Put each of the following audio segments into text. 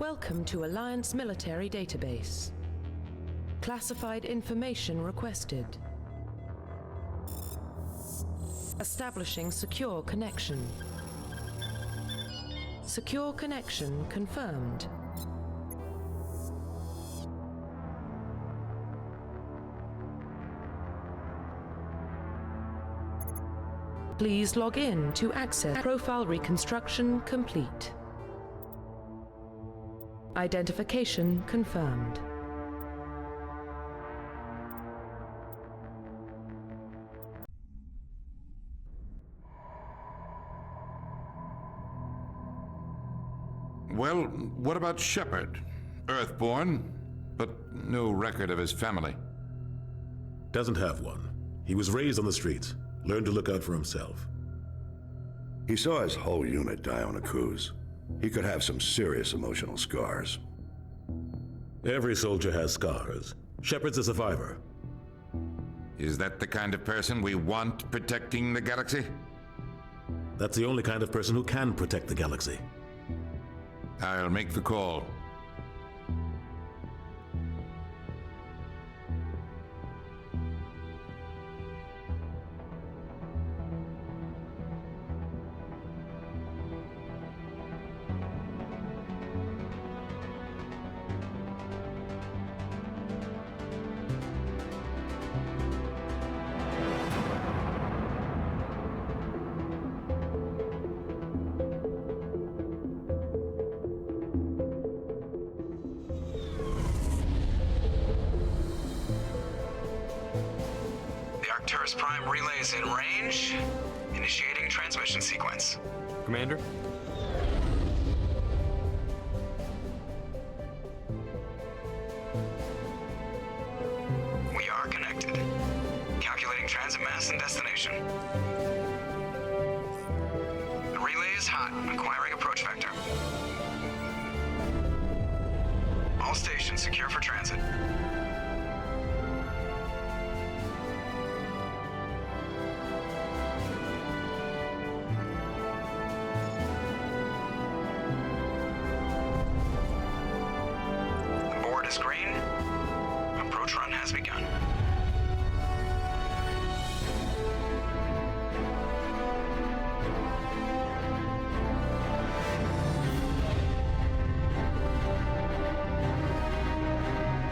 Welcome to Alliance Military Database. Classified information requested. Establishing secure connection. Secure connection confirmed. Please log in to access. Profile reconstruction complete. Identification confirmed. Well, what about Shepard? Earthborn, but no record of his family. Doesn't have one. He was raised on the streets, learned to look out for himself. He saw his whole unit die on a cruise. He could have some serious emotional scars. Every soldier has scars. Shepard's a survivor. Is that the kind of person we want protecting the galaxy? That's the only kind of person who can protect the galaxy. I'll make the call. Prime relays in range. Initiating transmission sequence. Commander? We are connected. Calculating transit mass and destination. The relay is hot. Acquiring approach vector. All stations secure for transit. Green. Approach run has begun.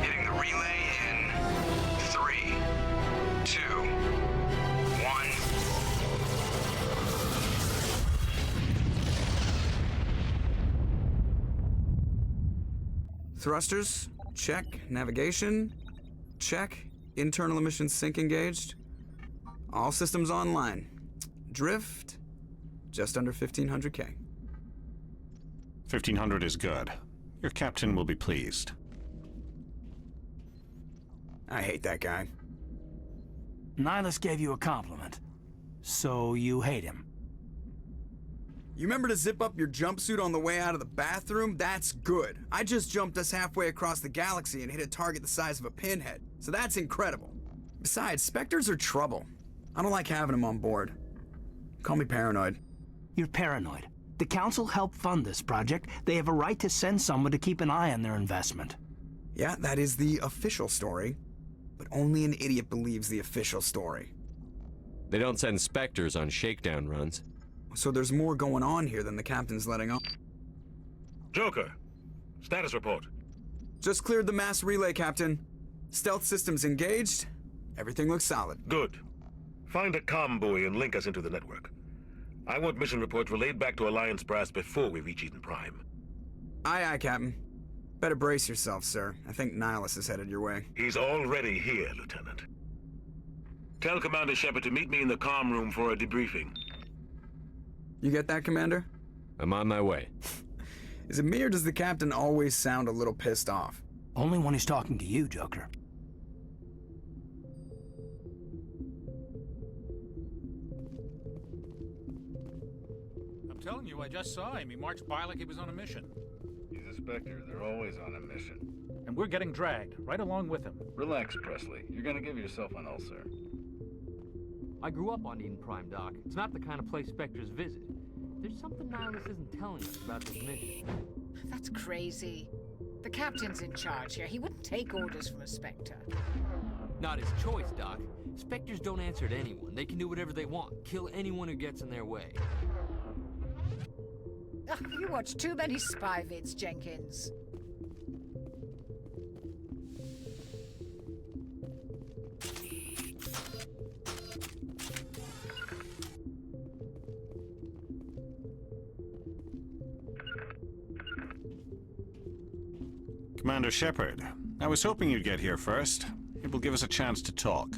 Hitting the relay in 3, 2, 1. Thrusters. Check. Navigation. Check. Internal emission sync engaged. All systems online. Drift. Just under 1500K. 1500 is good. Your captain will be pleased. I hate that guy. Nihilus gave you a compliment. So you hate him. You remember to zip up your jumpsuit on the way out of the bathroom? That's good. I just jumped us halfway across the galaxy and hit a target the size of a pinhead. So that's incredible. Besides, Spectres are trouble. I don't like having them on board. Call me paranoid. You're paranoid. The Council helped fund this project. They have a right to send someone to keep an eye on their investment. Yeah, that is the official story. But only an idiot believes the official story. They don't send Spectres on shakedown runs. So there's more going on here than the captain's letting on. Joker, status report. Just cleared the mass relay, Captain. Stealth systems engaged. Everything looks solid. Good. Find a comm buoy and link us into the network. I want mission reports relayed back to Alliance brass before we reach Eden Prime. Aye, aye, Captain. Better brace yourself, sir. I think Nihilus is headed your way. He's already here, Lieutenant. Tell Commander Shepard to meet me in the comm room for a debriefing. You get that, Commander? I'm on my way. Is it me or does the captain always sound a little pissed off? Only when he's talking to you, Joker. I'm telling you, I just saw him. He marched by like he was on a mission. He's a Spectre. They're always on a mission. And we're getting dragged, right along with him. Relax, Presley. You're gonna give yourself an ulcer. I grew up on Eden Prime, Doc. It's not the kind of place Spectres visit. There's something Nihilus isn't telling us about this mission. That's crazy. The captain's in charge here. He wouldn't take orders from a Spectre. Not his choice, Doc. Spectres don't answer to anyone. They can do whatever they want, kill anyone who gets in their way. Ugh, you watch too many spy vids, Jenkins. Commander Shepard, I was hoping you'd get here first. It will give us a chance to talk.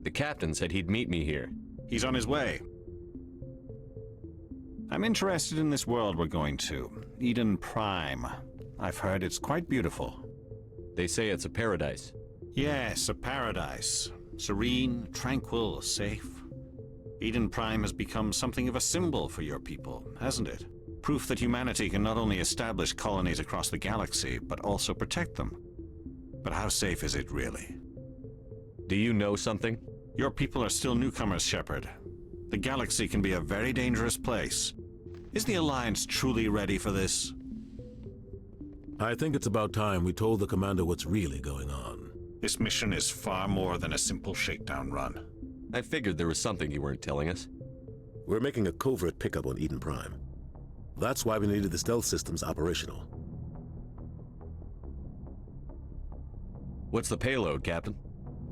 The captain said he'd meet me here. He's on his way. I'm interested in this world we're going to, Eden Prime. I've heard it's quite beautiful. They say it's a paradise. Yes, a paradise. Serene, tranquil, safe. Eden Prime has become something of a symbol for your people, hasn't it? Proof that humanity can not only establish colonies across the galaxy, but also protect them. But how safe is it really? Do you know something? Your people are still newcomers, Shepard. The galaxy can be a very dangerous place. Is the Alliance truly ready for this? I think it's about time we told the commander what's really going on. This mission is far more than a simple shakedown run. I figured there was something you weren't telling us. We're making a covert pickup on Eden Prime. That's why we needed the stealth systems operational. What's the payload, Captain?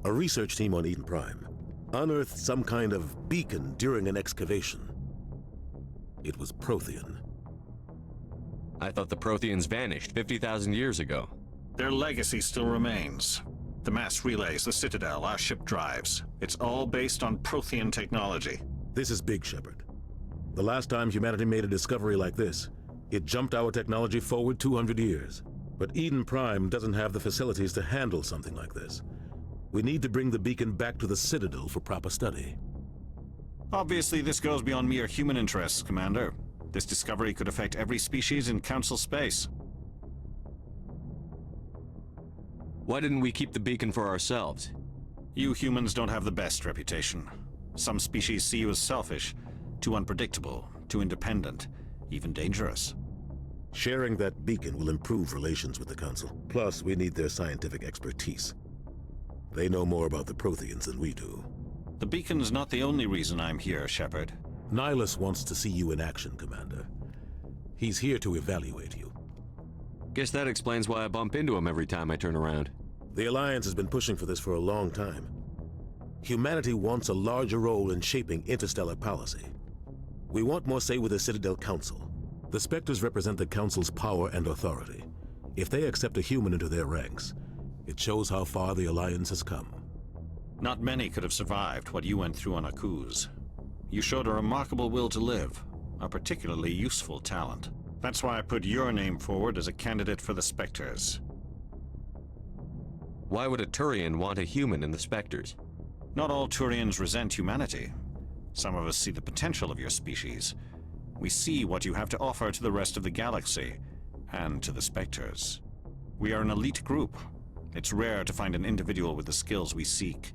A research team on Eden Prime unearthed some kind of beacon during an excavation. It was Prothean. I thought the Protheans vanished 50,000 years ago. Their legacy still remains. The mass relays, the Citadel, our ship drives. It's all based on Prothean technology. This is big, Shepard. The last time humanity made a discovery like this, it jumped our technology forward 200 years. But Eden Prime doesn't have the facilities to handle something like this. We need to bring the beacon back to the Citadel for proper study. Obviously, this goes beyond mere human interests, Commander. This discovery could affect every species in Council space. Why didn't we keep the beacon for ourselves? You humans don't have the best reputation. Some species see you as selfish, too unpredictable, too independent, even dangerous. Sharing that beacon will improve relations with the Council. Plus, we need their scientific expertise. They know more about the Protheans than we do. The beacon's not the only reason I'm here, Shepard. Nihilus wants to see you in action, Commander. He's here to evaluate you. Guess that explains why I bump into him every time I turn around. The Alliance has been pushing for this for a long time. Humanity wants a larger role in shaping interstellar policy. We want more say with the Citadel Council. The Spectres represent the Council's power and authority. If they accept a human into their ranks, it shows how far the Alliance has come. Not many could have survived what you went through on Akuz. You showed a remarkable will to live, a particularly useful talent. That's why I put your name forward as a candidate for the Spectres. Why would a Turian want a human in the Spectres? Not all Turians resent humanity. Some of us see the potential of your species. We see what you have to offer to the rest of the galaxy, and to the Spectres. We are an elite group. It's rare to find an individual with the skills we seek.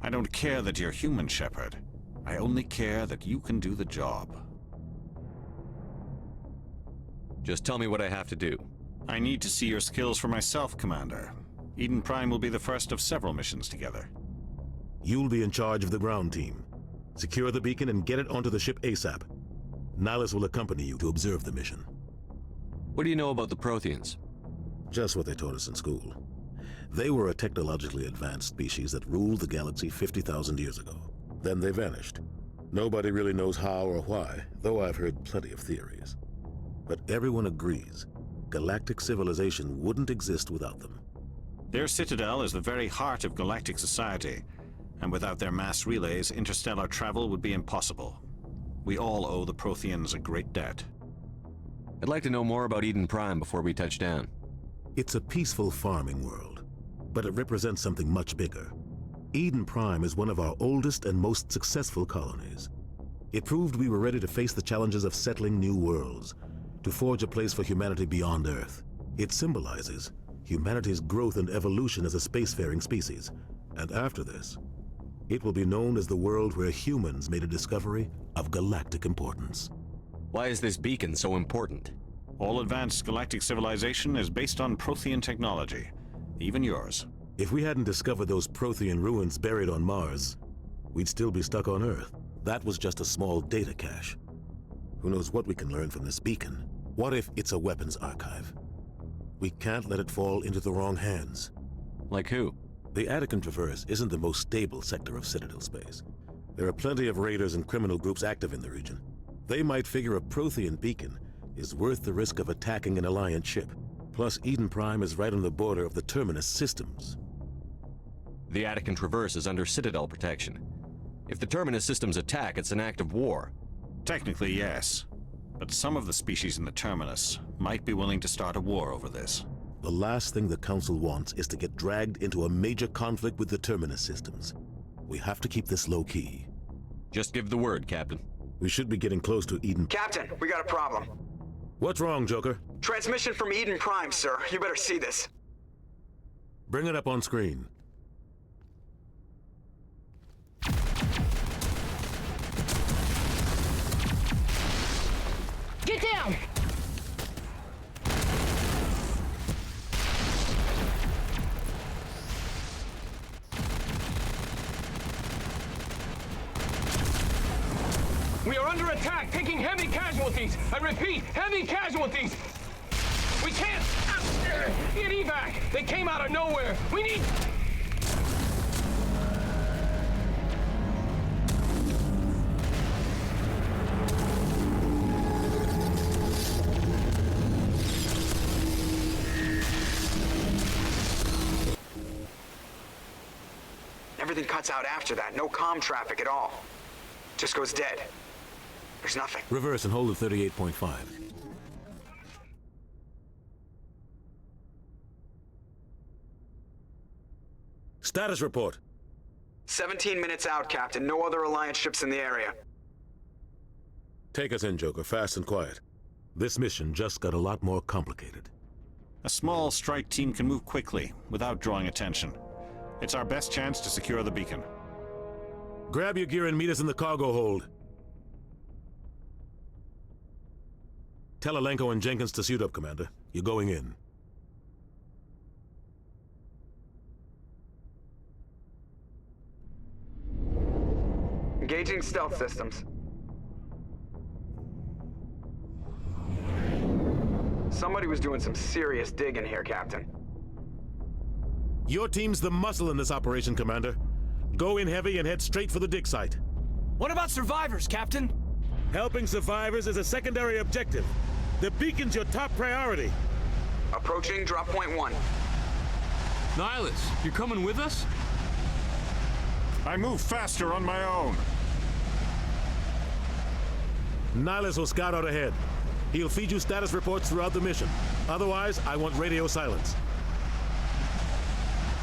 I don't care that you're human, Shepard. I only care that you can do the job. Just tell me what I have to do. I need to see your skills for myself, Commander. Eden Prime will be the first of several missions together. You'll be in charge of the ground team. Secure the beacon and get it onto the ship ASAP. Nihilus will accompany you to observe the mission. What do you know about the Protheans? Just what they taught us in school. They were a technologically advanced species that ruled the galaxy 50,000 years ago. Then they vanished. Nobody really knows how or why, though I've heard plenty of theories. But everyone agrees, galactic civilization wouldn't exist without them. Their citadel is the very heart of galactic society, and without their mass relays, interstellar travel would be impossible. We all owe the Protheans a great debt. I'd like to know more about Eden Prime before we touch down. It's a peaceful farming world, but it represents something much bigger. Eden Prime is one of our oldest and most successful colonies. It proved we were ready to face the challenges of settling new worlds, to forge a place for humanity beyond Earth. It symbolizes humanity's growth and evolution as a spacefaring species. And after this, it will be known as the world where humans made a discovery of galactic importance. Why is this beacon so important? All advanced galactic civilization is based on Prothean technology, even yours. If we hadn't discovered those Prothean ruins buried on Mars, we'd still be stuck on Earth. That was just a small data cache. Who knows what we can learn from this beacon? What if it's a weapons archive? We can't let it fall into the wrong hands. Like who? The Attican Traverse isn't the most stable sector of Citadel space. There are plenty of raiders and criminal groups active in the region. They might figure a Prothean beacon is worth the risk of attacking an Alliance ship. Plus, Eden Prime is right on the border of the Terminus systems. The Attican Traverse is under Citadel protection. If the Terminus systems attack, it's an act of war. Technically, yes. But some of the species in the Terminus might be willing to start a war over this. The last thing the Council wants is to get dragged into a major conflict with the Terminus systems. We have to keep this low-key. Just give the word, Captain. We should be getting close to Eden. Captain, we got a problem. What's wrong, Joker? Transmission from Eden Prime, sir. You better see this. Bring it up on screen. Get down! We are under attack, taking heavy casualties. I repeat, heavy casualties. We can't get evac. They came out of nowhere. We need... Everything cuts out after that. No comm traffic at all. Just goes dead. There's nothing. Reverse and hold at 38.5. Status report. 17 minutes out, Captain. No other Alliance ships in the area. Take us in, Joker, fast and quiet. This mission just got a lot more complicated. A small strike team can move quickly, without drawing attention. It's our best chance to secure the beacon. Grab your gear and meet us in the cargo hold. Tell Alenko and Jenkins to suit up, Commander. You're going in. Engaging stealth systems. Somebody was doing some serious digging here, Captain. Your team's the muscle in this operation, Commander. Go in heavy and head straight for the dig site. What about survivors, Captain? Helping survivors is a secondary objective. The beacon's your top priority. Approaching drop point 1. Nihilus, you're coming with us? I move faster on my own. Nihilus will scout out ahead. He'll feed you status reports throughout the mission. Otherwise, I want radio silence.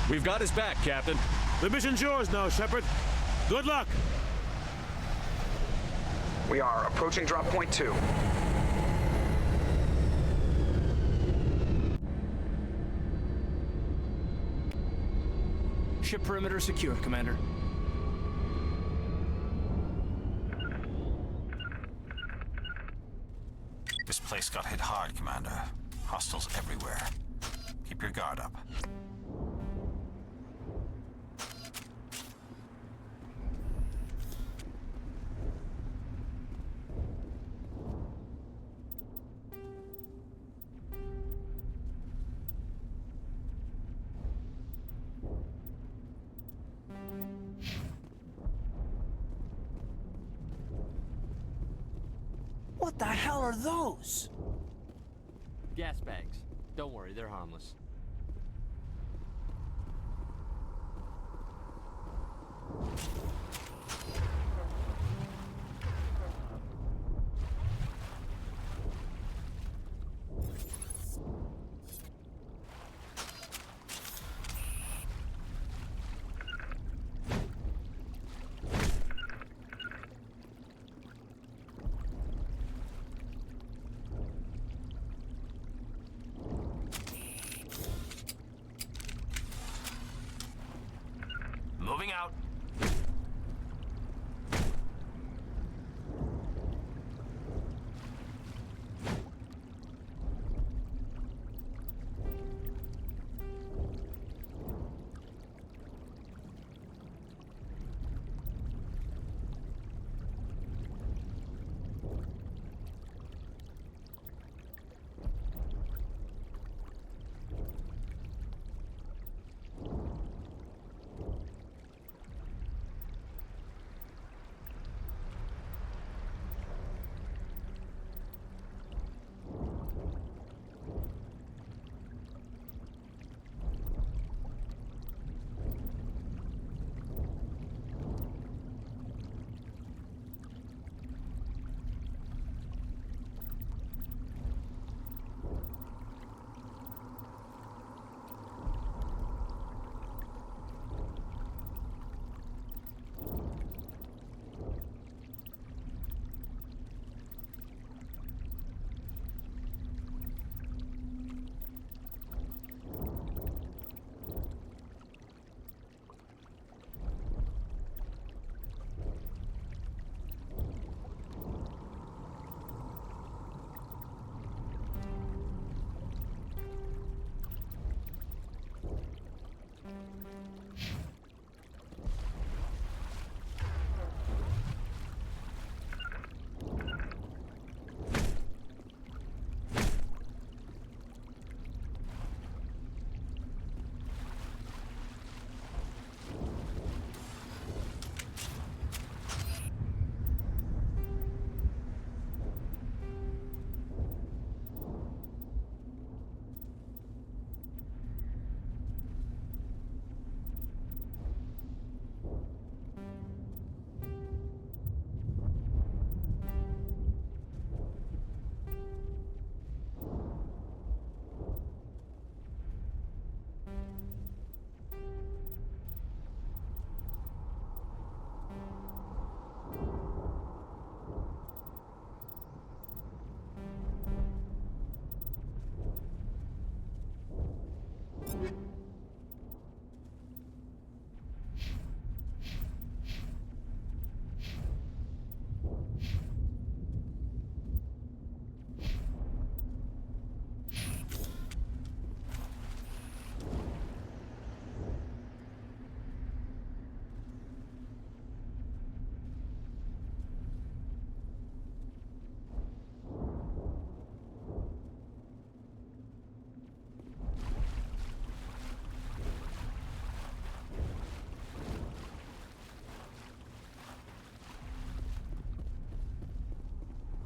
We've got his back, Captain. The mission's yours now, Shepard. Good luck! We are approaching drop point 2. Ship perimeter secure, Commander. This place got hit hard, Commander. Hostiles everywhere. Keep your guard up. What the hell are those? Gas bags. Don't worry, they're harmless. Moving out.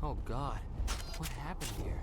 Oh God, what happened here?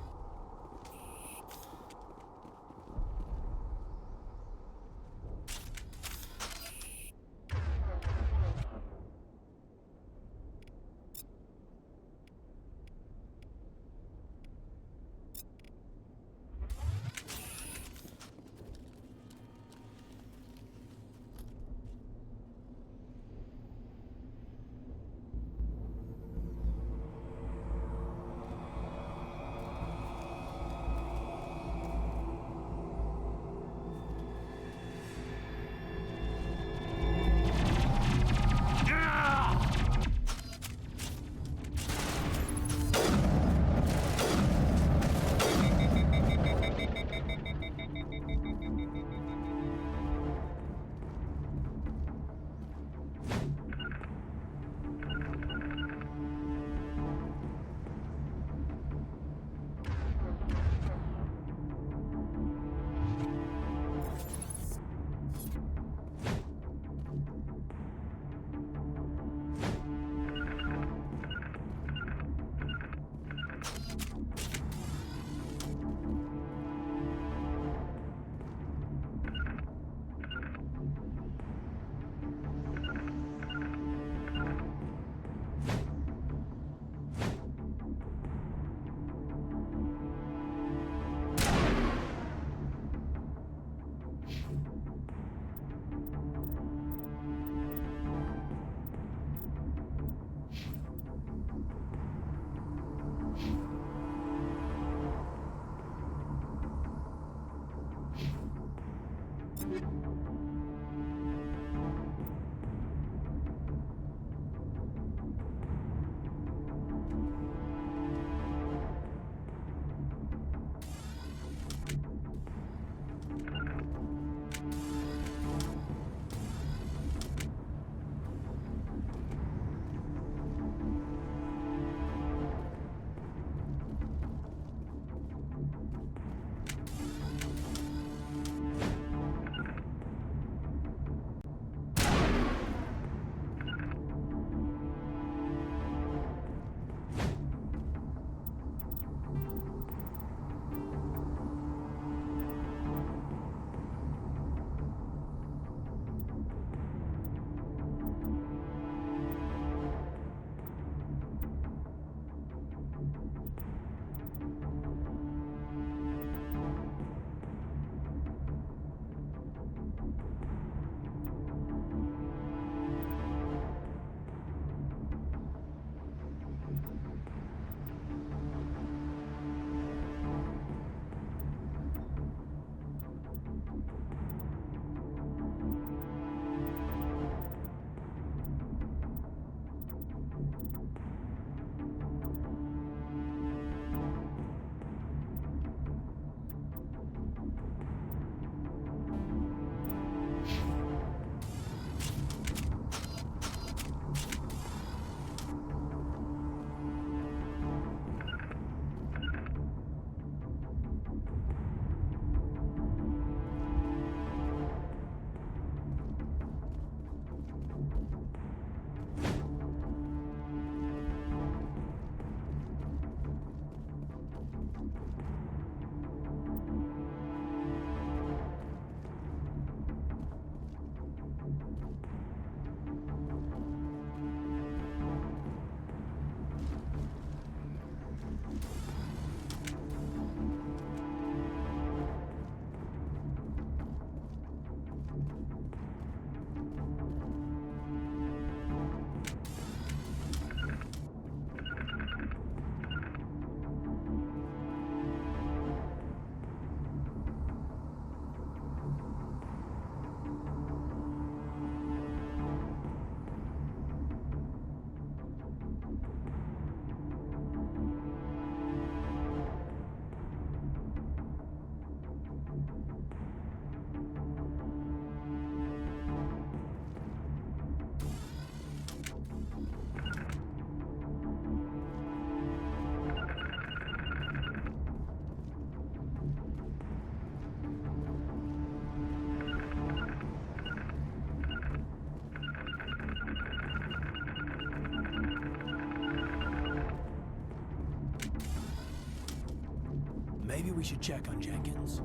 Maybe we should check on Jenkins.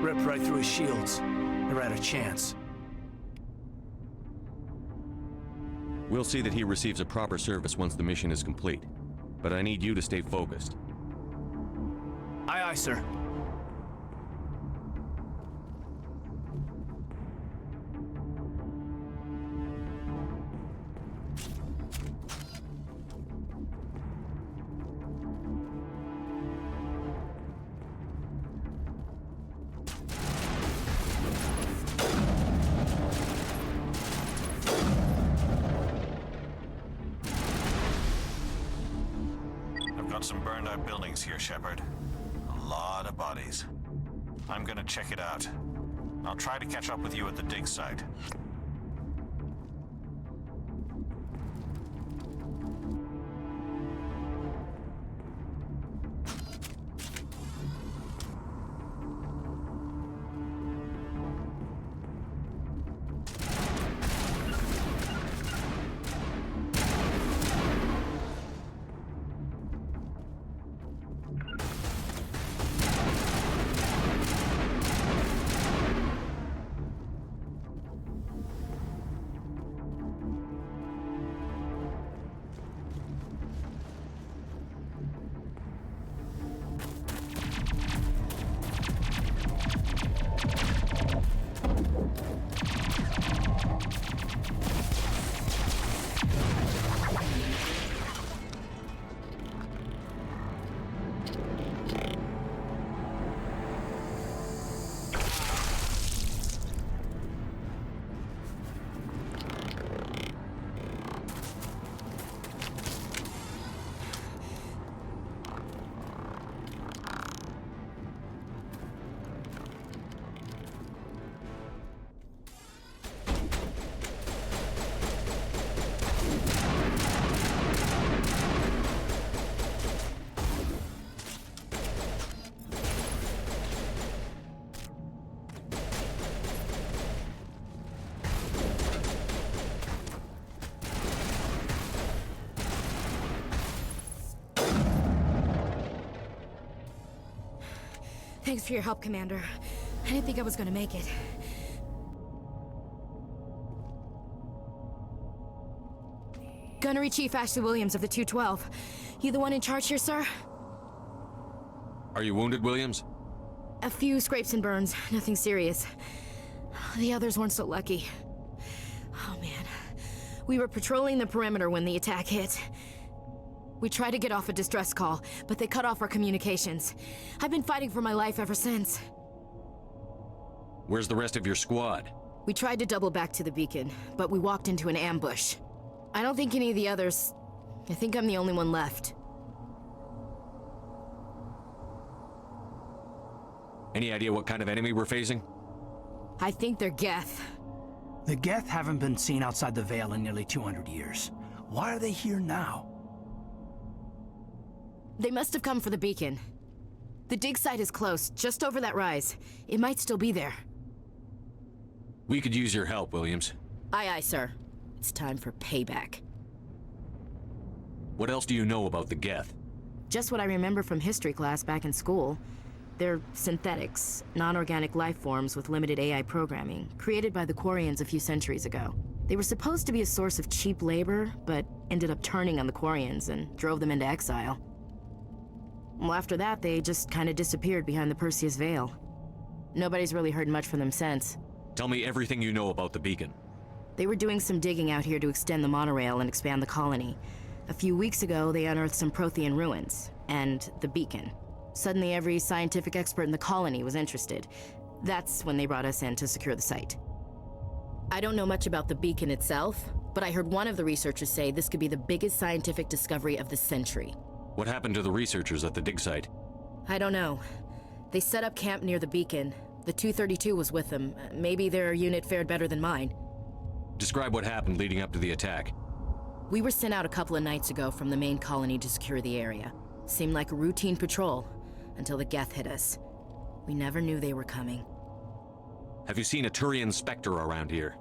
Ripped right through his shields. They're out of chance. We'll see that he receives a proper service once the mission is complete. But I need you to stay focused. Aye, aye, sir. Some burned out buildings here, Shepard. A lot of bodies. I'm gonna check it out. I'll try to catch up with you at the dig site. Thanks for your help, Commander. I didn't think I was gonna make it. Gunnery Chief Ashley Williams of the 212. You the one in charge here, sir? Are you wounded, Williams? A few scrapes and burns, nothing serious. The others weren't so lucky. Oh man. We were patrolling the perimeter when the attack hit. We tried to get off a distress call, but they cut off our communications. I've been fighting for my life ever since. Where's the rest of your squad? We tried to double back to the beacon, but we walked into an ambush. I don't think any of the others... I think I'm the only one left. Any idea what kind of enemy we're facing? I think they're Geth. The Geth haven't been seen outside the Veil in nearly 200 years. Why are they here now? They must have come for the beacon. The dig site is close, just over that rise. It might still be there. We could use your help, Williams. Aye, aye, sir. It's time for payback. What else do you know about the Geth? Just what I remember from history class back in school. They're synthetics, non-organic life forms with limited AI programming, created by the Quarians a few centuries ago. They were supposed to be a source of cheap labor, but ended up turning on the Quarians and drove them into exile. Well, after that, they just kind of disappeared behind the Perseus Veil. Nobody's really heard much from them since. Tell me everything you know about the beacon. They were doing some digging out here to extend the monorail and expand the colony. A few weeks ago, they unearthed some Prothean ruins, and the beacon. Suddenly, every scientific expert in the colony was interested. That's when they brought us in to secure the site. I don't know much about the beacon itself, but I heard one of the researchers say this could be the biggest scientific discovery of the century. What happened to the researchers at the dig site? I don't know. They set up camp near the beacon. The 232 was with them. Maybe their unit fared better than mine. Describe what happened leading up to the attack. We were sent out a couple of nights ago from the main colony to secure the area. Seemed like a routine patrol, until the Geth hit us. We never knew they were coming. Have you seen a Turian Spectre around here?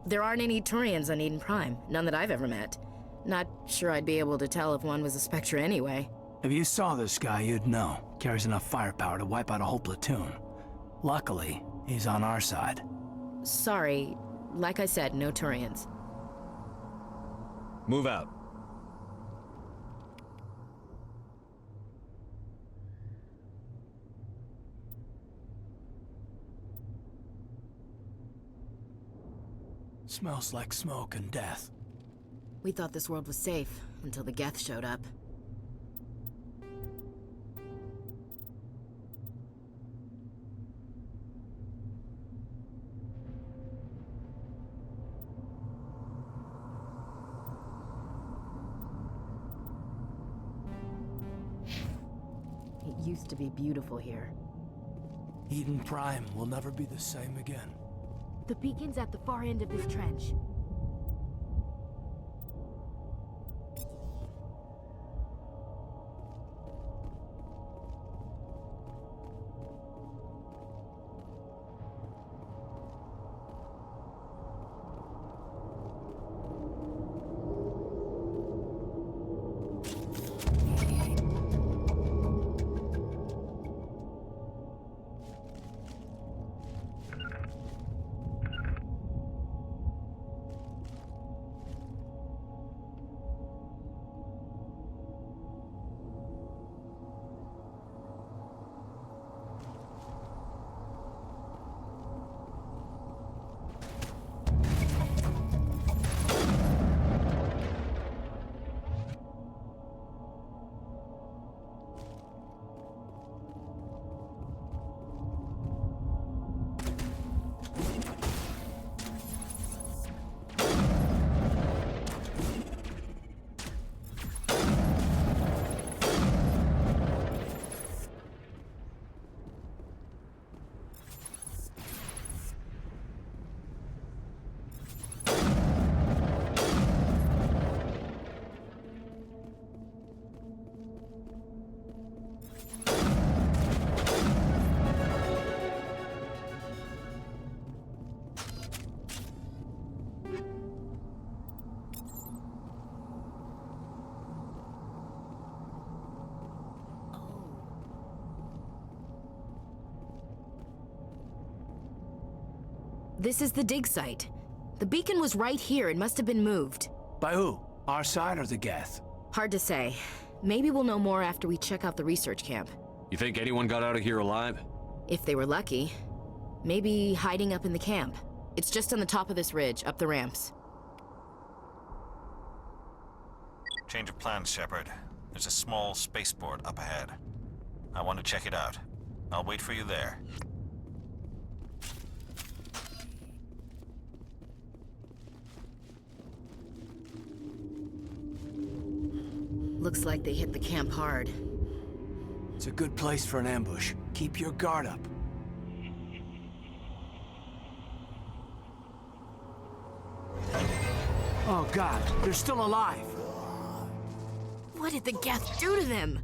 There aren't any Turians on Eden Prime, none that I've ever met. Not sure I'd be able to tell if one was a Spectre anyway. If you saw this guy, you'd know. Carries enough firepower to wipe out a whole platoon. Luckily, he's on our side. Sorry, like I said, no Turians. Move out. Smells like smoke and death. We thought this world was safe until the Geth showed up. It used to be beautiful here. Eden Prime will never be the same again. The beacon's at the far end of this trench. This is the dig site. The beacon was right here. It must have been moved. By who? Our side or the Geth? Hard to say. Maybe we'll know more after we check out the research camp. You think anyone got out of here alive? If they were lucky. Maybe hiding up in the camp. It's just on the top of this ridge, up the ramps. Change of plans, Shepard. There's a small spaceport up ahead. I want to check it out. I'll wait for you there. Looks like they hit the camp hard. It's a good place for an ambush. Keep your guard up. Oh God, they're still alive! What did the Geth do to them?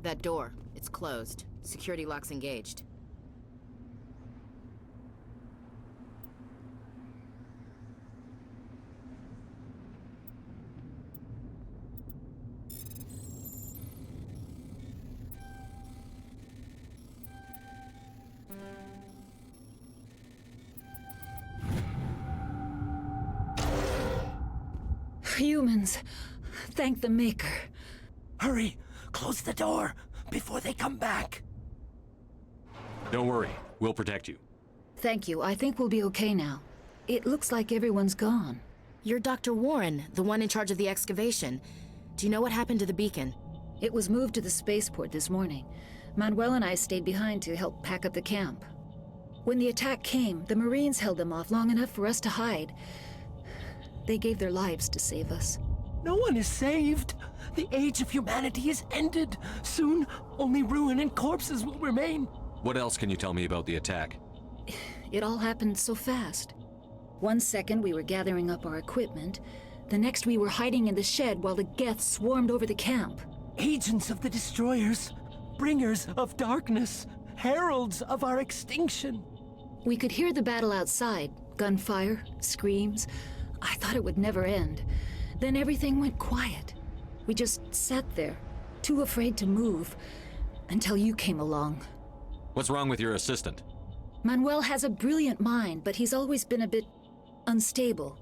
That door, it's closed. Security lock's engaged. Humans, thank the Maker. Hurry! Close the door before they come back! Don't worry, we'll protect you. Thank you. I think we'll be okay now. It looks like everyone's gone. You're Dr. Warren, the one in charge of the excavation. Do you know what happened to the beacon? It was moved to the spaceport this morning. Manuel and I stayed behind to help pack up the camp. When the attack came, the Marines held them off long enough for us to hide. They gave their lives to save us. No one is saved. The age of humanity is ended. Soon, only ruin and corpses will remain. What else can you tell me about the attack? It all happened so fast. 1 second we were gathering up our equipment. The next we were hiding in the shed while the Geth swarmed over the camp. Agents of the destroyers, bringers of darkness, heralds of our extinction. We could hear the battle outside. Gunfire, screams. I thought it would never end. Then everything went quiet. We just sat there, too afraid to move, until you came along. What's wrong with your assistant? Manuel has a brilliant mind, but he's always been a bit unstable.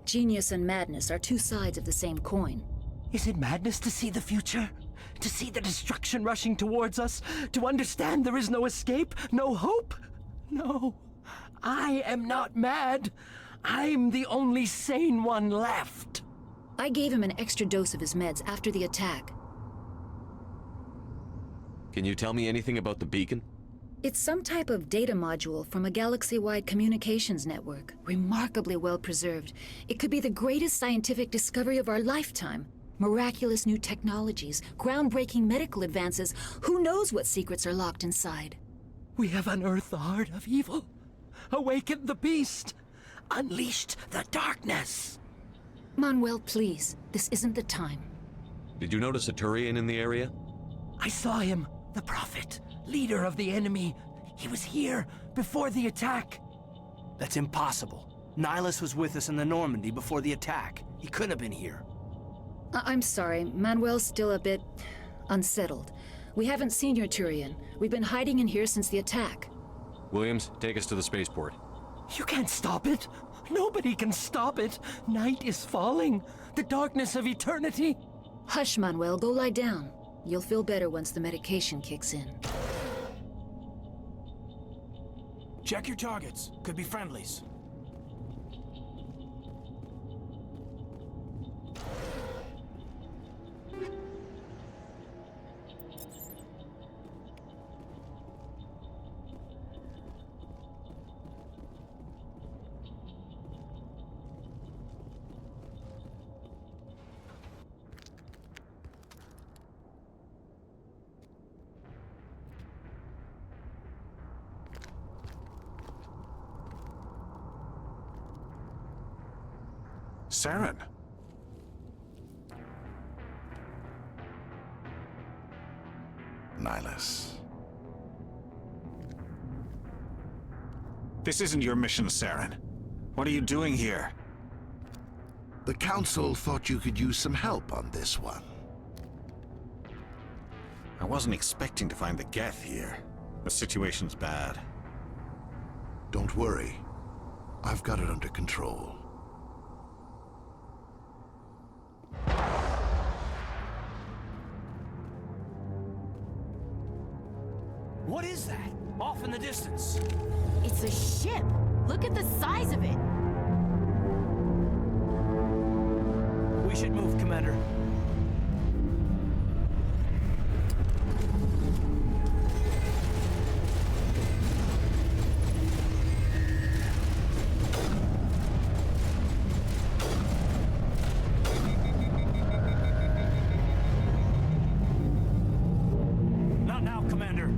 Genius and madness are two sides of the same coin. Is it madness to see the future? To see the destruction rushing towards us? To understand there is no escape? No hope? No. I am not mad. I'm the only sane one left. I gave him an extra dose of his meds after the attack. Can you tell me anything about the beacon? It's some type of data module from a galaxy-wide communications network. Remarkably well preserved. It could be the greatest scientific discovery of our lifetime. Miraculous new technologies, groundbreaking medical advances. Who knows what secrets are locked inside? We have unearthed the heart of evil, awakened the beast, unleashed the darkness. Manuel, please. This isn't the time. Did you notice a Turian in the area? I saw him, the prophet, leader of the enemy. He was here before the attack. That's impossible. Nihilus was with us in the Normandy before the attack. He couldn't have been here. I'm sorry. Manuel's still a bit unsettled. We haven't seen your Turian. We've been hiding in here since the attack. Williams, take us to the spaceport. You can't stop it. Nobody can stop it. Night is falling. The darkness of eternity. Hush, Manuel. Go lie down. You'll feel better once the medication kicks in. Check your targets. Could be friendlies. Saren. Nihilus. This isn't your mission, Saren. What are you doing here? The Council thought you could use some help on this one. I wasn't expecting to find the Geth here. The situation's bad. Don't worry. I've got it under control. What is that? Off in the distance. It's a ship. Look at the size of it. We should move, Commander. Not now, Commander.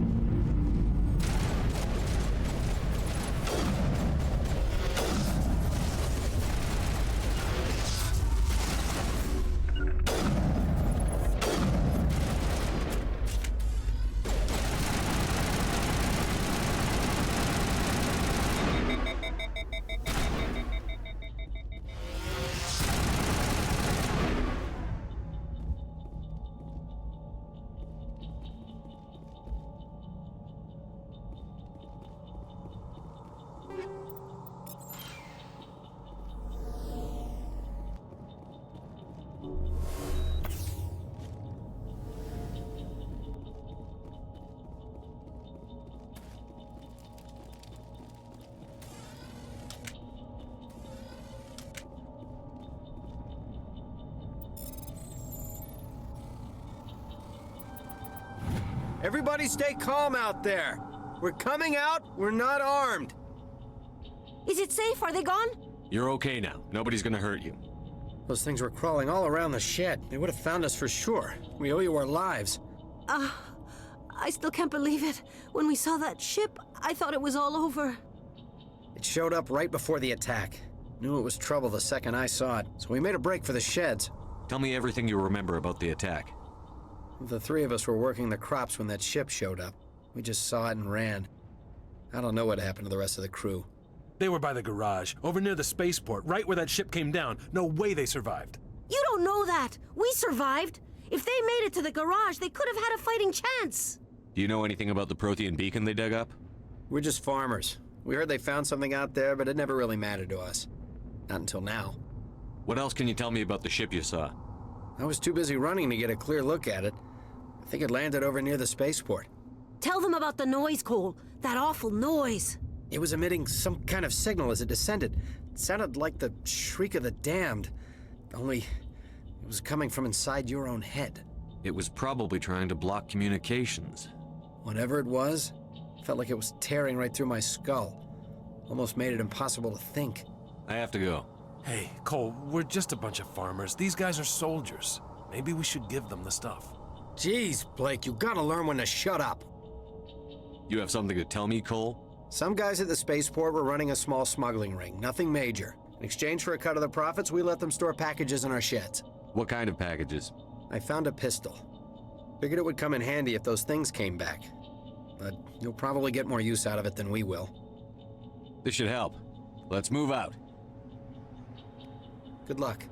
Everybody stay calm out there. We're coming out, we're not armed. Is it safe? Are they gone? You're okay now. Nobody's gonna hurt you. Those things were crawling all around the shed. They would have found us for sure. We owe you our lives. I still can't believe it. When we saw that ship, I thought it was all over. It showed up right before the attack. Knew it was trouble the second I saw it, so we made a break for the sheds. Tell me everything you remember about the attack. The three of us were working the crops when that ship showed up. We just saw it and ran. I don't know what happened to the rest of the crew. They were by the garage, over near the spaceport, right where that ship came down. No way they survived. You don't know that. We survived. If they made it to the garage, they could have had a fighting chance. Do you know anything about the Prothean beacon they dug up? We're just farmers. We heard they found something out there, but it never really mattered to us. Not until now. What else can you tell me about the ship you saw? I was too busy running to get a clear look at it. I think it landed over near the spaceport. Tell them about the noise, Cole. That awful noise. It was emitting some kind of signal as it descended. It sounded like the shriek of the damned. Only, it was coming from inside your own head. It was probably trying to block communications. Whatever it was, felt like it was tearing right through my skull. Almost made it impossible to think. I have to go. Hey, Cole, we're just a bunch of farmers. These guys are soldiers. Maybe we should give them the stuff. Jeez, Blake, you gotta learn when to shut up. You have something to tell me, Cole? Some guys at the spaceport were running a small smuggling ring, nothing major. In exchange for a cut of the profits, we let them store packages in our sheds. What kind of packages? I found a pistol. Figured it would come in handy if those things came back. But you'll probably get more use out of it than we will. This should help. Let's move out. Good luck.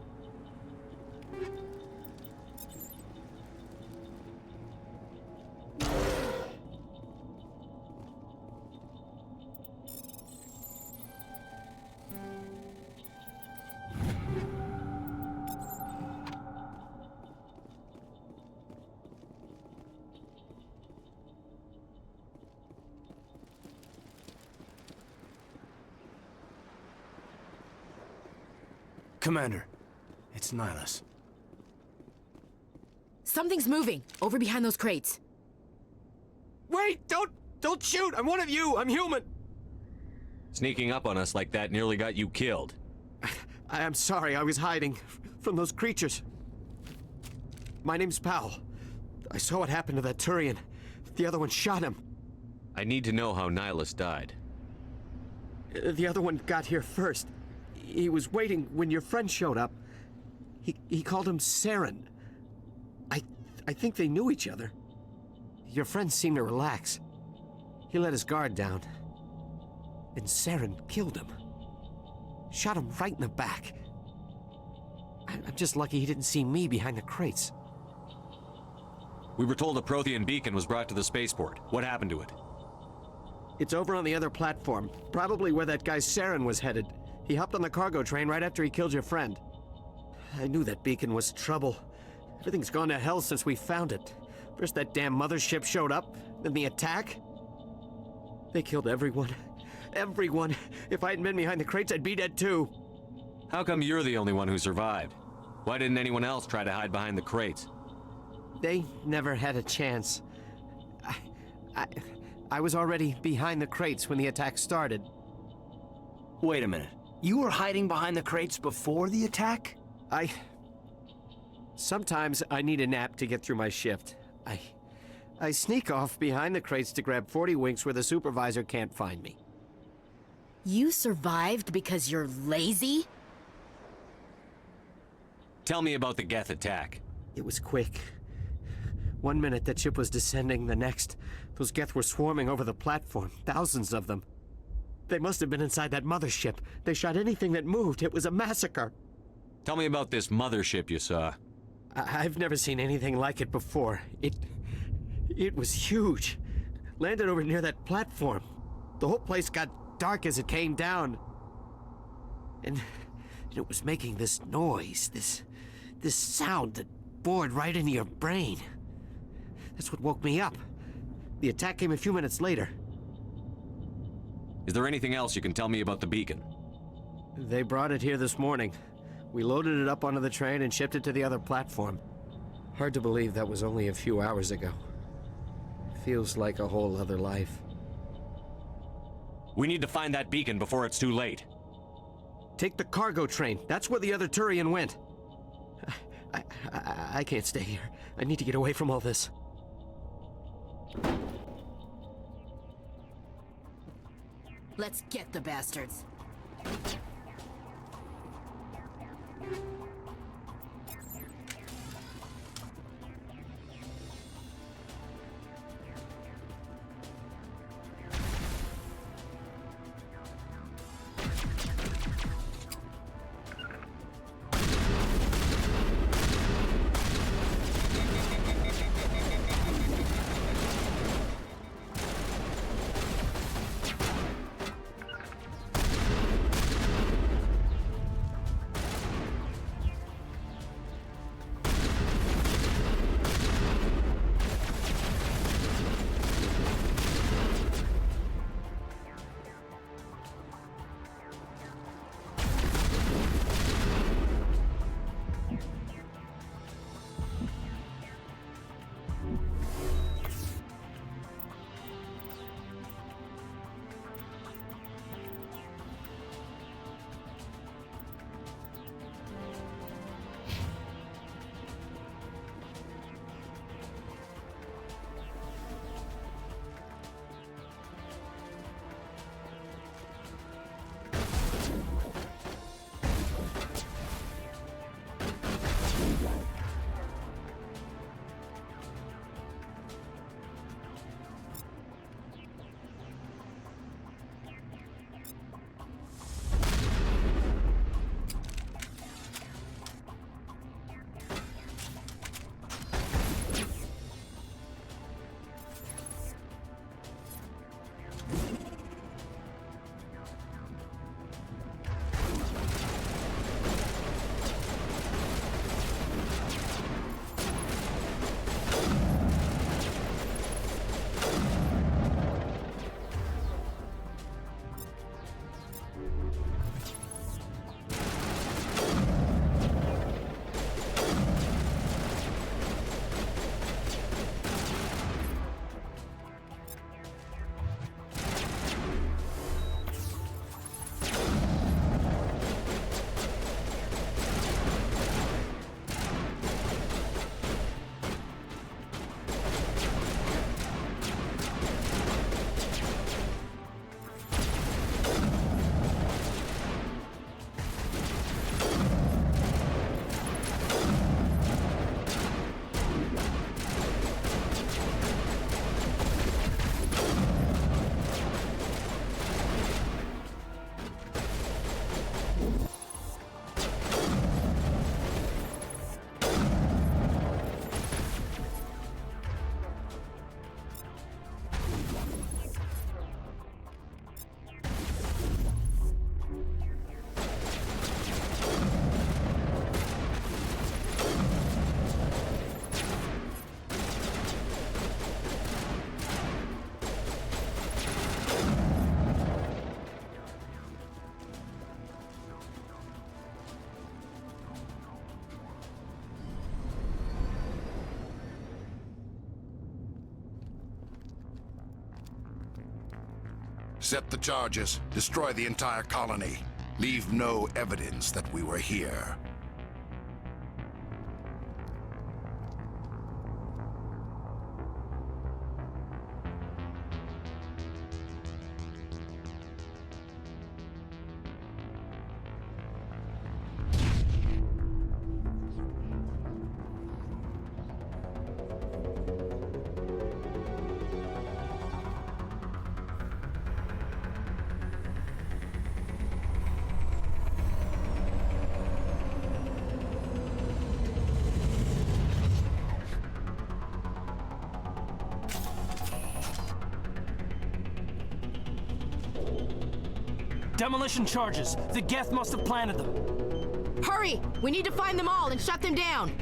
Commander, it's Nihilus. Something's moving, over behind those crates. Wait, don't shoot! I'm one of you, I'm human! Sneaking up on us like that nearly got you killed. I am sorry, I was hiding from those creatures. My name's Powell. I saw what happened to that Turian. The other one shot him. I need to know how Nihilus died. The other one got here first. He was waiting when your friend showed up. He called him Saren. I think they knew each other. Your friend seemed to relax. He let his guard down. And Saren killed him. Shot him right in the back. I'm just lucky he didn't see me behind the crates. We were told a Prothean beacon was brought to the spaceport. What happened to it? It's over on the other platform. Probably where that guy Saren was headed. He hopped on the cargo train right after he killed your friend. I knew that beacon was trouble. Everything's gone to hell since we found it. First that damn mothership showed up, then the attack. They killed everyone. Everyone. If I hadn't been behind the crates, I'd be dead too. How come you're the only one who survived? Why didn't anyone else try to hide behind the crates? They never had a chance. I was already behind the crates when the attack started. Wait a minute. You were hiding behind the crates before the attack? Sometimes I need a nap to get through my shift. I sneak off behind the crates to grab 40 winks where the supervisor can't find me. You survived because you're lazy? Tell me about the Geth attack. It was quick. 1 minute that ship was descending, the next, those Geth were swarming over the platform, thousands of them. They must have been inside that mothership. They shot anything that moved. It was a massacre. Tell me about this mothership you saw. I've never seen anything like it before. It was huge. Landed over near that platform. The whole place got dark as it came down. And it was making this noise, this sound that bored right into your brain. That's what woke me up. The attack came a few minutes later. Is there anything else you can tell me about the beacon? They brought it here this morning. We loaded it up onto the train and shipped it to the other platform. Hard to believe that was only a few hours ago. Feels like a whole other life. We need to find that beacon before it's too late. Take the cargo train. That's where the other Turian went. I can't stay here. I need to get away from all this. Let's get the bastards. Set the charges. Destroy the entire colony. Leave no evidence that we were here. Demolition charges. The Geth must have planted them. Hurry! We need to find them all and shut them down!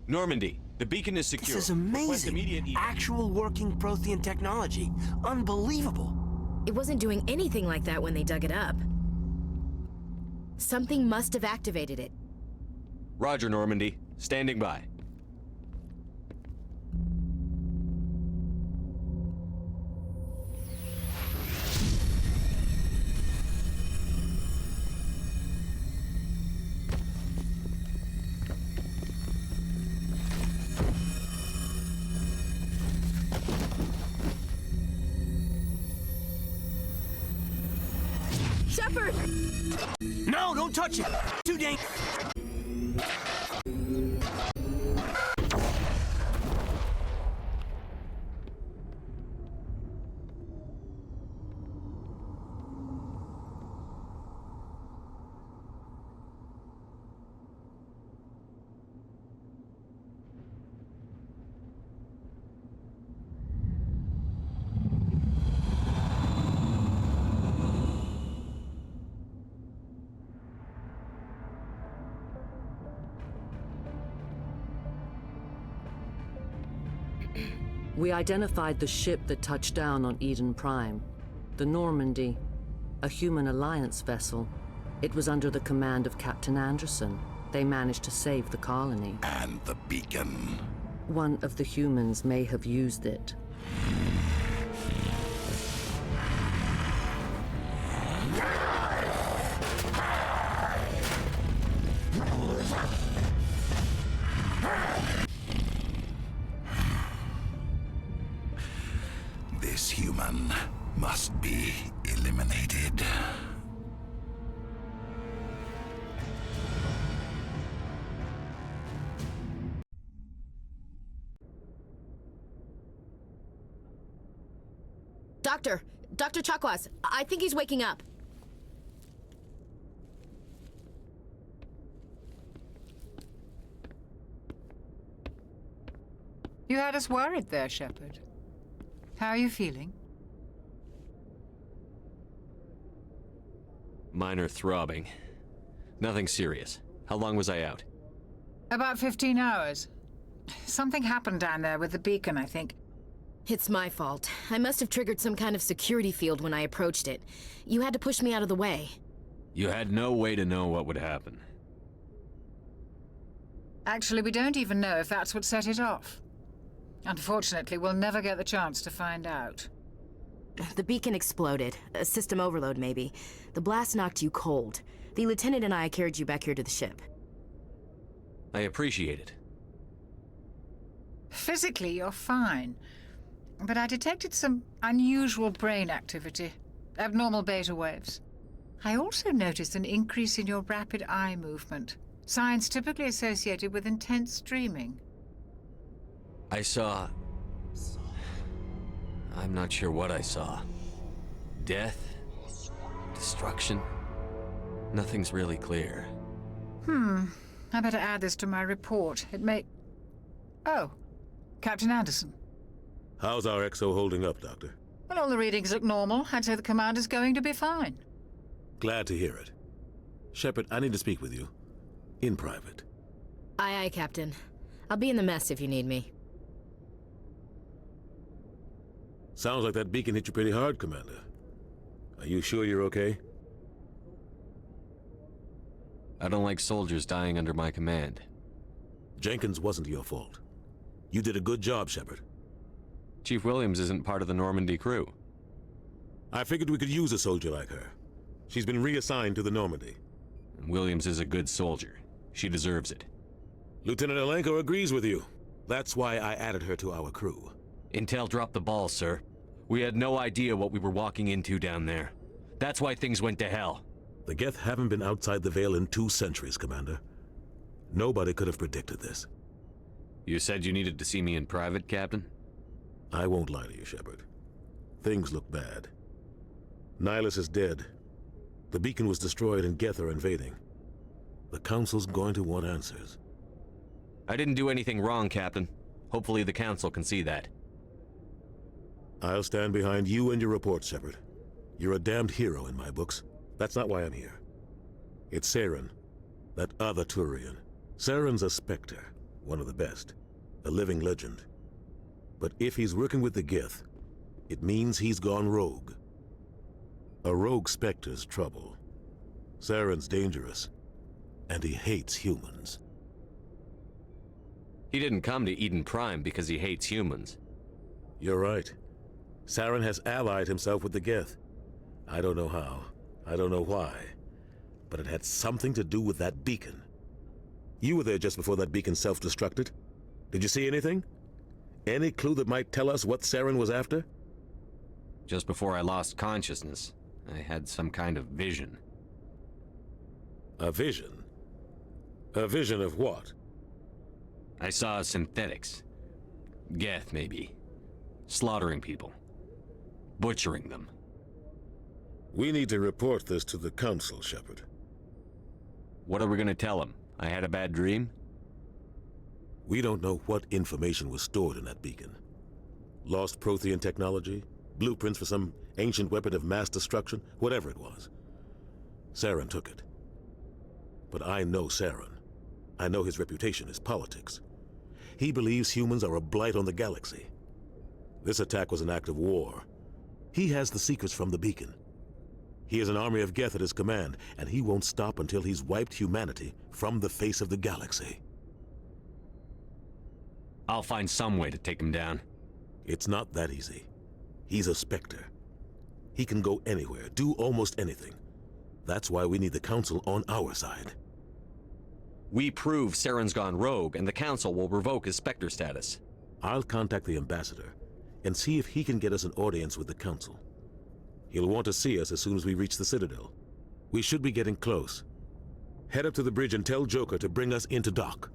Normandy, the beacon is secure. This is Request amazing. immediate evac. Actual working Prothean technology. Unbelievable. It wasn't doing anything like that when they dug it up. Something must have activated it. Roger, Normandy. Standing by. Shepard! No, don't touch it! Too dangerous! We identified the ship that touched down on Eden Prime. The Normandy, a human alliance vessel. It was under the command of Captain Anderson. They managed to save the colony. And the beacon. One of the humans may have used it. This human must be eliminated. Dr. Chakwas, I think he's waking up. You had us worried there, Shepard. How are you feeling? Minor throbbing. Nothing serious. How long was I out? About 15 hours. Something happened down there with the beacon, I think. It's my fault. I must have triggered some kind of security field when I approached it. You had to push me out of the way. You had no way to know what would happen. Actually, we don't even know if that's what set it off. Unfortunately, we'll never get the chance to find out. The beacon exploded. A system overload, maybe. The blast knocked you cold. The lieutenant and I carried you back here to the ship. I appreciate it. Physically, you're fine. But I detected some unusual brain activity. Abnormal beta waves. I also noticed an increase in your rapid eye movement. Signs typically associated with intense dreaming. I saw... I'm not sure what I saw. Death? Destruction? Nothing's really clear. I better add this to my report. It may... Oh, Captain Anderson. How's our XO holding up, Doctor? Well, all the readings look normal. I'd say the commander's going to be fine. Glad to hear it. Shepard, I need to speak with you. In private. Aye, Captain. I'll be in the mess if you need me. Sounds like that beacon hit you pretty hard, Commander. Are you sure you're okay? I don't like soldiers dying under my command. Jenkins wasn't your fault. You did a good job, Shepard. Chief Williams isn't part of the Normandy crew. I figured we could use a soldier like her. She's been reassigned to the Normandy. Williams is a good soldier. She deserves it. Lieutenant Alenko agrees with you. That's why I added her to our crew. Intel dropped the ball, sir. We had no idea what we were walking into down there. That's why things went to hell. The Geth haven't been outside the Veil in 2 centuries, Commander. Nobody could have predicted this. You said you needed to see me in private, Captain? I won't lie to you, Shepard. Things look bad. Nihilus is dead. The beacon was destroyed and Geth are invading. The Council's going to want answers. I didn't do anything wrong, Captain. Hopefully the Council can see that. I'll stand behind you and your report, Shepard. You're a damned hero in my books. That's not why I'm here. It's Saren, that other Turian. Saren's a Spectre. One of the best. A living legend. But if he's working with the Geth, it means he's gone rogue. A rogue Spectre's trouble. Saren's dangerous, and he hates humans. He didn't come to Eden Prime because he hates humans. You're right. Saren has allied himself with the Geth. I don't know how. I don't know why. But it had something to do with that beacon. You were there just before that beacon self-destructed. Did you see anything? Any clue that might tell us what Saren was after? Just before I lost consciousness, I had some kind of vision. A vision? A vision of what? I saw synthetics. Geth, maybe. Slaughtering people. Butchering them. We need to report this to the Council, Shepard. What are we gonna tell them? I had a bad dream? We don't know what information was stored in that beacon. Lost Prothean technology? Blueprints for some ancient weapon of mass destruction? Whatever it was. Saren took it. But I know Saren. I know his reputation is politics. He believes humans are a blight on the galaxy. This attack was an act of war. He has the secrets from the beacon. He has an army of Geth at his command, and he won't stop until he's wiped humanity from the face of the galaxy. I'll find some way to take him down. It's not that easy. He's a Spectre. He can go anywhere, do almost anything. That's why we need the Council on our side. We prove Saren's gone rogue, and the Council will revoke his Spectre status. I'll contact the Ambassador and see if he can get us an audience with the Council. He'll want to see us as soon as we reach the Citadel. We should be getting close. Head up to the bridge and tell Joker to bring us into dock.